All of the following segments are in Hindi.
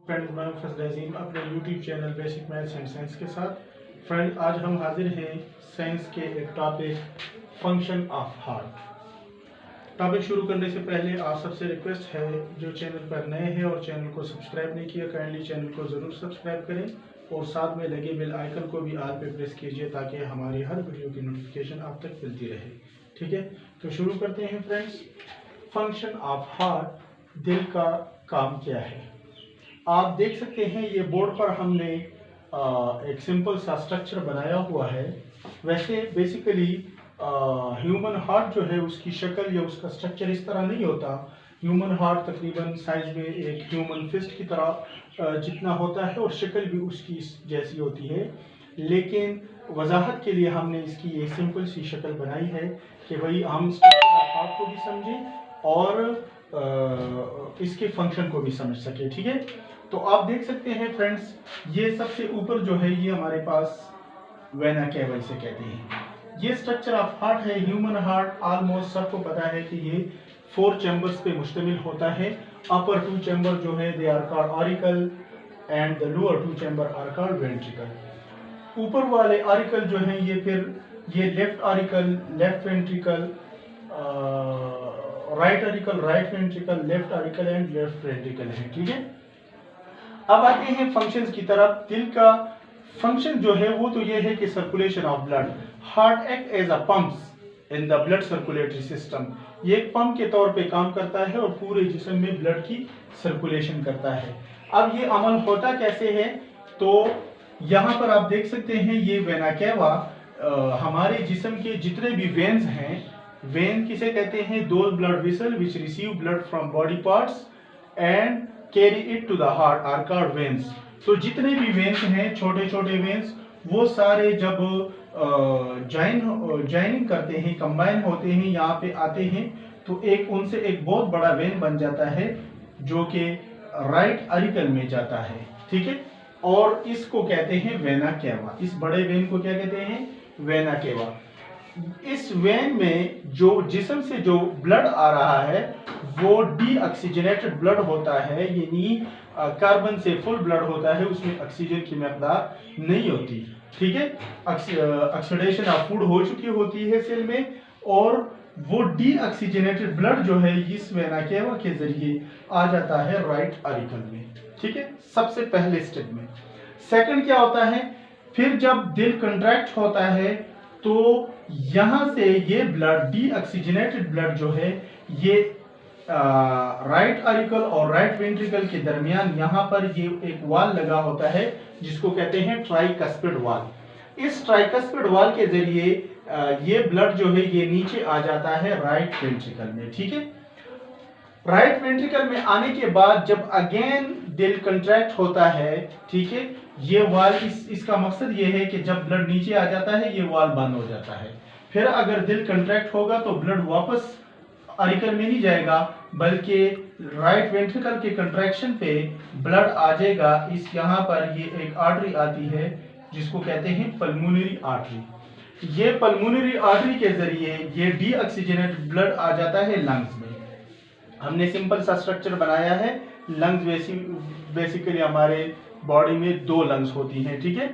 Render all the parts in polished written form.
फ्रेंड्स, मैं फजल अपने YouTube channel basic maths and science के साथ। फ्रेंड, आज हम हाजिर हैं साइंस के एक topic function of heart. Topic शुरू करने से पहले आप सबसे रिक्वेस्ट है, जो चैनल पर नए हैं और चैनल को सब्सक्राइब नहीं किया, काइंडली चैनल को ज़रूर सब्सक्राइब करें और साथ में लगे बेल आइकन को भी ऑल पे प्रेस कीजिए ताकि हमारी हर वीडियो की नोटिफिकेशन आप तक मिलती रहे। ठीक है, तो शुरू करते हैं फ्रेंड्स। फंक्शन ऑफ हार्ट, दिल का काम क्या है। आप देख सकते हैं ये बोर्ड पर हमने एक सिंपल सा स्ट्रक्चर बनाया हुआ है। वैसे बेसिकली ह्यूमन हार्ट जो है उसकी शक्ल या उसका स्ट्रक्चर इस तरह नहीं होता। ह्यूमन हार्ट तकरीबन साइज में एक ह्यूमन फिस्ट की तरह जितना होता है और शक्ल भी उसकी जैसी होती है, लेकिन वजाहत के लिए हमने इसकी एक सिंपल सी शक्ल बनाई है कि भाई हम स्ट्रक्चर ऑफ हार्ट को भी समझें और इसके फंक्शन को भी समझ सके। ठीक है, तो आप देख सकते हैं फ्रेंड्स, ये सबसे ऊपर जो है ये हमारे पास वेना केवा इसे कहते हैं। ये स्ट्रक्चर ऑफ हार्ट है। ह्यूमन हार्ट ऑलमोस्ट सबको पता है कि ये 4 चैम्बर्स पे मुश्तमिल होता है। अपर 2 चैम्बर जो है they are called auricle and the lower 2 chamber are called ventricle. ऊपर वाले ऑरिकल जो है ये left auricle, left ventricle, right auricle, right ventricle, left auricle and left ventricle है। ठीक है, अब आते हैं फंक्शंस की तरफ। दिल का फंक्शन जो है वो तो ये है कि circulation of blood. Heart act as a pumps in the blood circulatory system. ये एक पंप के तौर पे काम करता है और पूरे जिस्म में ब्लड की सर्कुलेशन करता है। अब ये अमल होता कैसे है, तो यहाँ पर आप देख सकते हैं ये वेना केवा हमारे जिस्म के जितने भी वेन्स हैं, वेन किसे कहते हैं, दो blood vessel which receive blood from body parts and carry it to the heart are called veins. तो जितने भी वेन्स हैं, छोटे छोटे वेन्स, वो सारे जब ज्वाइनिंग करते हैं, कंबाइन होते हैं, यहाँ पे आते हैं, तो एक उनसे एक बहुत बड़ा वेन बन जाता है जो कि राइट ऑरिकल में जाता है। ठीक है, और इसको कहते हैं वेना केवा। इस बड़े वेन को क्या कहते हैं, वेना केवा। इस वेन में जो जिस्म से जो ब्लड आ रहा है वो डीऑक्सीजनेटेड ब्लड होता है, यानी कार्बन से फुल ब्लड होता है, उसमें ऑक्सीजन की मकदार नहीं होती। ठीक है, ऑक्सीडेशन ऑफ फूड हो चुकी होती है सेल में और वो डीऑक्सीजनेटेड ब्लड जो है इस वेना केवा के जरिए आ जाता है राइट ऑरिकल में। ठीक है, सबसे पहले स्टेप में। सेकंड क्या होता है, फिर जब दिल कंट्रैक्ट होता है तो यहां से ये ब्लड, डीऑक्सीजनेटेड ब्लड जो है, ये राइट ऑरिकल और राइट वेंट्रिकल के दरमियान यहाँ पर ये एक वाल लगा होता है जिसको कहते हैं ट्राइकस्पिड वाल। इस ट्राइकस्पिड वाल के जरिए ये ब्लड जो है ये नीचे आ जाता है राइट वेंट्रिकल में। ठीक है, राइट वेंट्रिकल में आने के बाद जब अगेन दिल कंट्रैक्ट होता है, ठीक है, ये वाल इसका मकसद ये है कि जब ब्लड नीचे आ जाता है ये वाल बंद हो जाता है। फिर अगर दिल कंट्रैक्ट होगा तो ब्लड वापस ऑरिकल में नहीं जाएगा, बल्कि राइट वेंट्रिकल के कंट्रैक्शन पे ब्लड आ जाएगा। इस यहाँ पर ये एक आर्टरी आती है जिसको कहते हैं पल्मोनरी आर्टरी। ये पल्मोनरी आर्टरी के जरिए ये डीऑक्सीजनेटेड ब्लड आ जाता है लंग्स में। हमने सिंपल सा स्ट्रक्चर बनाया है। लंग्स बेसिकली हमारे बॉडी में 2 लंग्स होती हैं। ठीक है,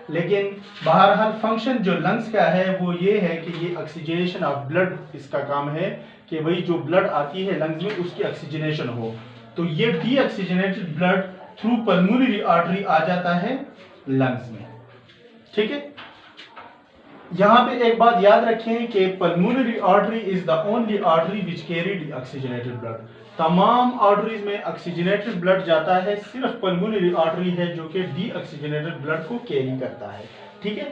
लेकिन बहरहाल फंक्शन जो लंग्स का है वो ये है कि ये ऑक्सीजनेशन ऑफ ब्लड, इसका काम है कि भाई जो ब्लड आती है लंग्स में उसकी ऑक्सीजनेशन हो। तो ये deoxygenated blood through pulmonary artery आ जाता है लंग्स में। ठीक है, यहाँ पे एक बात याद रखें कि pulmonary artery is the only artery which carry deoxygenated blood. तमाम आर्टरीज में ऑक्सीजनेटेड ब्लड जाता है, सिर्फ पल्मोनरी आर्टरी है जो कि डीऑक्सीजनेटेड ब्लड को कैरी करता है। ठीक है,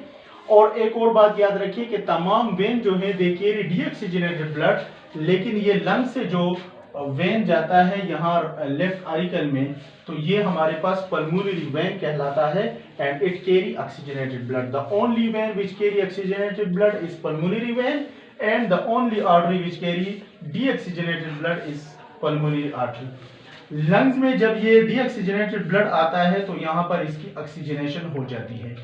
और एक और बात याद रखिए कि तमाम वेन जो है दे कैरी डीऑक्सीजनेटेड ब्लड, लेकिन ये लंग से जो वेन जाता है यहाँ लेफ्ट ऑरिकल में, तो ये हमारे पास पल्मोनरी वेन कहलाता है and it carry oxygenated blood. The only when which carry oxygenated blood is pulmonary vein and the only artery which carry deoxygenated blood is pulmonary artery. Lungs में जब ये डीऑक्सीजनेटेड ब्लड आता है तो यहाँ पर इसकी ऑक्सीजनेशन हो जाती है।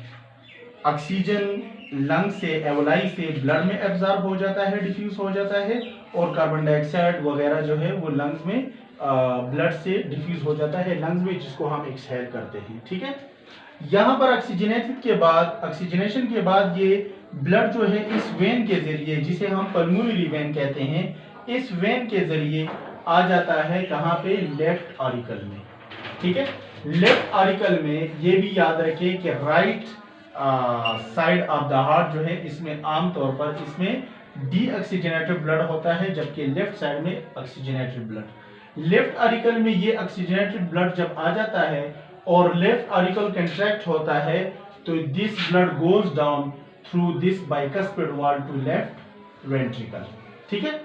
ऑक्सीजन लंग से, एवोलाई से ब्लड में एब्जॉर्ब हो जाता है, डिफ्यूज हो जाता है, और कार्बन डाइऑक्साइड वगैरह जो है वो लंग्स में ब्लड से डिफ्यूज हो जाता है लंग्स में, जिसको हम एक्सहेल करते हैं। ठीक है, यहाँ पर ऑक्सीजनेशन के बाद ये ब्लड जो है इस वेन के जरिए, जिसे हम पल्मोनरी वेन कहते हैं, इस वेन के जरिए आ जाता है कहाँ पे, लेफ्ट ऑरिकल में। ठीक है, लेफ्ट ऑरिकल में ये भी याद रखें कि right side of the heart जो है इसमें आमतौर पर इसमें डीऑक्सीजनेटेड ब्लड होता है, जबकि लेफ्ट साइड में ऑक्सीजनेटेड ब्लड। लेफ्ट ऑरिकल में ये ऑक्सीजनेटेड ब्लड जब आ जाता है और लेफ्ट ऑरिकल कंट्रैक्ट होता है, तो this blood goes down through this bicuspid valve to left ventricle. ठीक है,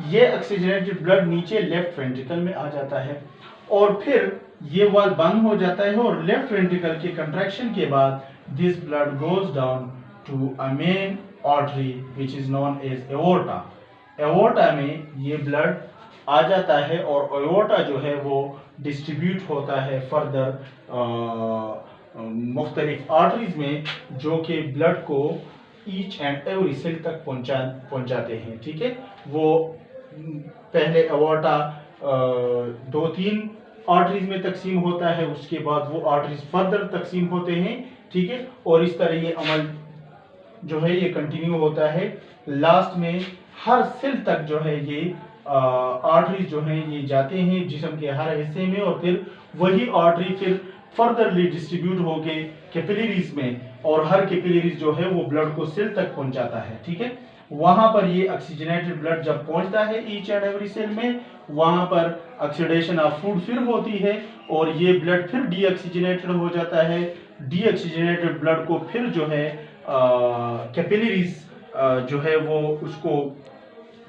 ये ऑक्सीजनेटेड ब्लड नीचे लेफ्ट वेंट्रिकल में आ जाता है और फिर ये वॉल बंद हो जाता है और लेफ्ट वेंट्रिकल के कंट्रैक्शन के बाद this blood goes down to a main artery which is known as aorta. Aorta में ये ब्लड आ जाता है और एओर्टा जो है वो डिस्ट्रीब्यूट होता है फर्दर मुख्तलिफ आर्टरीज में, जो कि ब्लड को ईच एंड एवरी सेल तक पहुंचाते हैं। ठीक है, वो पहले एओर्टा 2-3 आर्टरीज में तकसीम होता है, उसके बाद वो आर्टरीज फर्दर तकसीम होते हैं। ठीक है, और इस तरह ये अमल जो है ये कंटिन्यू होता है। लास्ट में हर सेल तक जो है ये आर्टरीज जो है ये जाते हैं जिस्म के हर हिस्से में, और फिर वही आर्टरी फिर फर्दरली डिस्ट्रीब्यूट होके कैपिलरीज में, और हर कैपिलरीज जो है वो ब्लड को सेल तक पहुंचाता है। ठीक है, वहां पर ये ऑक्सीजनेटेड ब्लड जब पहुंचता है ईच एंड एवरी सेल में, वहां पर ऑक्सीडेशन ऑफ फूड फिर होती है और ये ब्लड फिर डीऑक्सीजनेटेड हो जाता है। डीऑक्सीजनेटेड ब्लड को फिर जो है कैपिलरीज जो है वो उसको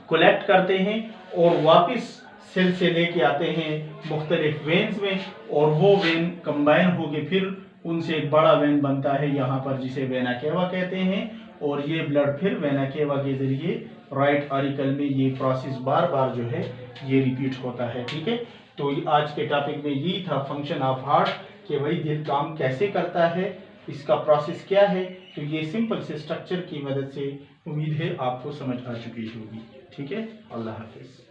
कलेक्ट करते हैं और वापस सेल से लेके आते हैं मुख्तलिफ वेन्स में, और वो वेन कंबाइन होके फिर उनसे एक बड़ा वेन बनता है यहाँ पर, जिसे वेना केवा कहते हैं, और ये ब्लड फिर वेना केवा के जरिए राइट ऑरिकल में ये प्रोसेस बार बार जो है ये रिपीट होता है। ठीक है, तो आज के टॉपिक में यही था फंक्शन ऑफ हार्ट, कि भाई दिल काम कैसे करता है, इसका प्रोसेस क्या है। तो ये सिंपल से स्ट्रक्चर की मदद से उम्मीद है आपको समझ आ चुकी होगी। ठीक है, अल्लाह हाफिज।